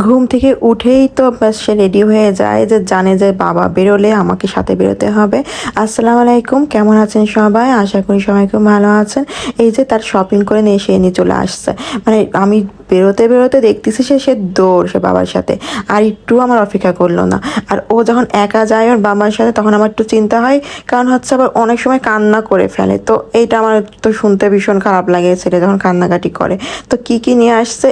ঘুম থেকে উঠেই তো ব্যাস সে রেডি হয়ে যায়, যে জানে যে বাবা বেরোলে আমাকে সাথে বেরোতে হবে। আসসালামু আলাইকুম, কেমন আছেন সবাই? আশা করি সবাই খুব ভালো আছেন। এই যে তার শপিং করে নিয়ে এসে নিয়ে চলে আসছে, মানে আমি বেরোতে বেরোতে দেখতেছি সে দৌড় সে বাবার সাথে, আর একটু আমার অপেক্ষা করলো না। আর ও যখন একা যায় ওর বাবার সাথে তখন আমার একটু চিন্তা হয়, কারণ হচ্ছে আবার অনেক সময় কান্না করে ফেলে, তো এইটা আমার তো শুনতে ভীষণ খারাপ লাগে ছেলে যখন কান্নাকাটি করে। তো কি নিয়ে আসছে,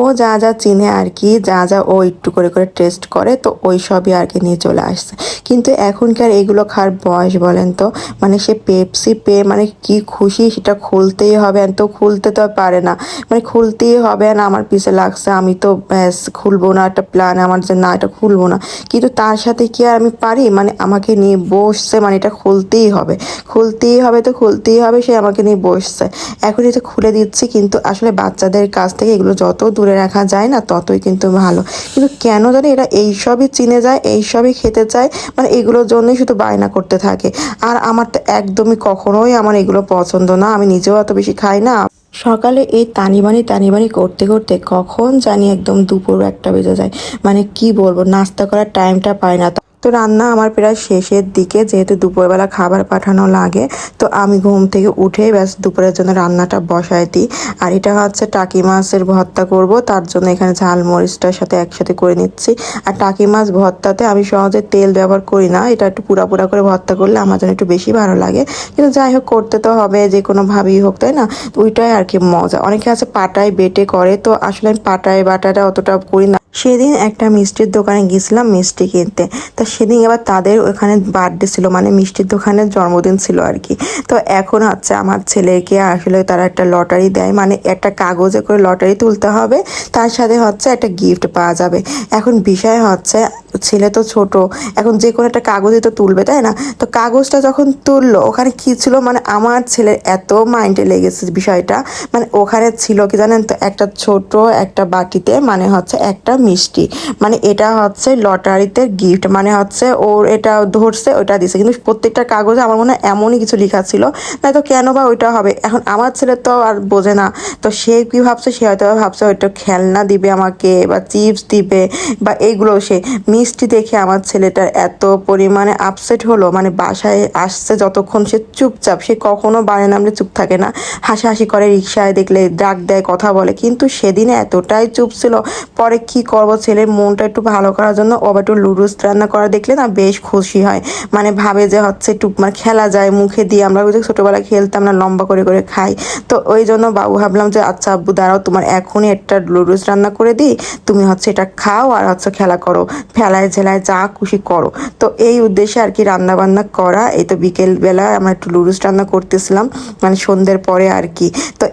ও যা যা চিনে আর কি, যা যা ও একটু করে করে টেস্ট করে, তো ওই সবই আর কি নিয়ে চলে আসছে। কিন্তু এখনকার এগুলো খাওয়ার বয়স বলেন তো? মানে সে পেপসি পেয়ে মানে কি খুশি, সেটা খুলতেই হবে, তো খুলতে তো পারে না, মানে খুলতেই হবে না। আমার পিছে লাগছে, আমি তো ব্যাস খুলবো না, একটা প্ল্যান আমার যে না এটা খুলবো না। কিন্তু তার সাথে কি আর আমি পারি, মানে আমাকে নিয়ে বসছে, মানে এটা খুলতেই হবে, খুলতেই হবে, তো খুলতেই হবে, সে আমাকে নিয়ে বসছে। এখন এটা খুলে দিচ্ছি, কিন্তু আসলে বাচ্চাদের কাছ থেকে এগুলো যত দূরে রাখা যায় না ততই কিন্তু ভালো। কিন্তু কেন জানি এরা এইসবই চিনে যায়, এইসবই খেতে চায়, মানে এগুলোর জন্যই শুধু বায়না করতে থাকে। আর আমার তো একদমই কখনোই আমার এগুলো পছন্দ না, আমি নিজেও অত বেশি খাই না। সকালে এই তানিবানি করতে করতে কখন জানি একদম দুপুর একটা বেজে যায়, মানে কি বলবো, নাস্তা করার টাইমটা পায় না। তো রান্না আমার প্রায় শেষের দিকে, যেহেতু দুপুরবেলা খাবার পাঠানো লাগে, তো আমি ঘুম থেকে উঠে ব্যাস দুপুরের জন্য রান্নাটা বসায় দিই। আর এটা হচ্ছে টাকি মাছের ভর্তা করব, তার জন্য এখানে ঝাল মরিচটার সাথে একসাথে করে নিচ্ছি। আর টাকি মাছ ভর্তাতে আমি সহজে তেল ব্যবহার করি না, এটা একটু পুরা করে ভর্তা করলে আমার জন্য একটু বেশি ভালো লাগে। কিন্তু যাই হোক, করতে তো হবে, যে কোনোভাবেই হোক, তাই না? ওইটাই আর কি মজা। অনেকে আছে পাটায় বেটে করে, তো আসলে আমি পাটায় বাটাটা অতটা করি না। সেদিন একটা মিষ্টির দোকানে গেছিলাম মিষ্টি কিনতে, তা সেদিন এবার তাদের ওখানে বার্থডে ছিল, মানে মিষ্টির দোকানের জন্মদিন ছিল আর কি। তো এখন হচ্ছে আমার ছেলেকে আসলে তারা একটা লটারি দেয়, মানে একটা কাগজে করে লটারি তুলতে হবে, তার সাথে হচ্ছে একটা গিফট পাওয়া যাবে। এখন বিষয় হচ্ছে ছেলে তো ছোট, এখন যে কোনো একটা কাগজে তো তুলবে, তাই না? তো কাগজটা যখন তুললো ওখানে কি ছিল, মানে আমার ছেলের এত মাইন্ডে লেগেছে বিষয়টা, মানে ওখানে ছিল কি জানেন তো, একটা ছোট একটা বাটিতে মানে হচ্ছে একটা মিষ্টি, মানে এটা হচ্ছে লটারিতে গিফট, মানে হচ্ছে ওর এটা ধরছে ওটা দিছে, কিন্তু প্রত্যেকটা কাগজে আমার মনে হয় এমনই কিছু লেখা ছিল, না তো কেন বা ওইটা হবে। এখন আমার ছেলে তো আর বোঝে না, তো সে কি ভাবছে, সে হয়তো ভাবছে ওইটা খেলনা দিবে আমাকে বা চিপস দিবে বা এইগুলো। সে মিষ্টি দেখে আমার ছেলেটার এত পরিমাণে আপসেট হলো, মানে বাসায় আসছে যতক্ষণ সে চুপচাপ, সে কখনো বারে নামলে চুপ থাকে না, হাসাহাসি করে, রিক্সায় দেখলে ডাক দেয়, কথা বলে, কিন্তু সেদিনে এতটাই চুপ ছিল। পরে কি করব, ছেলের মনটা একটু ভালো করার জন্য ও একটু লুডুস রান্না করা দেখলে না বেশ খুশি হয়, মানে ভাবে যে হচ্ছে একটু মানে খেলা যায় মুখে দিয়ে, আমরা ওই যে ছোটোবেলায় খেলতাম না, লম্বা করে করে খাই। তো ওই জন্য বাবু ভাবলাম যে আচ্ছা আব্বু দাঁড়াও, তোমার এখনই একটা লুডুস রান্না করে দিই, তুমি হচ্ছে এটা খাও আর হচ্ছে খেলা করো, ফেলায় ঝেলায় যা খুশি করো। তো এই উদ্দেশ্যে আর কি রান্না বান্না করা। এই তো বিকেলবেলা আমরা একটু লুডুস রান্না করতেছিলাম, মানে সন্ধ্যের পরে আর কি। তো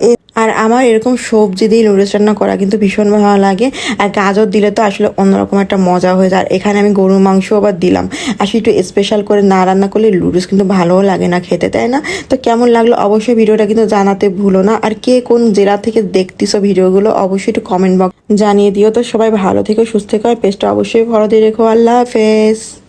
আর আমার এরকম সবজি দিয়ে নুডলস রান্না করা কিন্তু ভীষণ ভালো লাগে। আর গাজর দিলে তো আসলে অন্যরকম একটা মজা হয়ে যায়। আর এখানে আমি গরুর মাংস আবার দিলাম, আসলে একটু স্পেশাল করে না রান্না করলে লুডলস কিন্তু ভালোও লাগে না খেতে, তাই না? তো কেমন লাগলো অবশ্যই ভিডিওটা কিন্তু জানাতে ভুলো না। আর কে কোন জেলা থেকে দেখতেছো ভিডিওগুলো অবশ্যই একটু কমেন্ট বক্স জানিয়ে দিও। তো সবাই ভালো থেকো, সুস্থ থেকো, পেজটা অবশ্যই ফলো দিয়ে রেখো। আল্লাহ হাফেজ।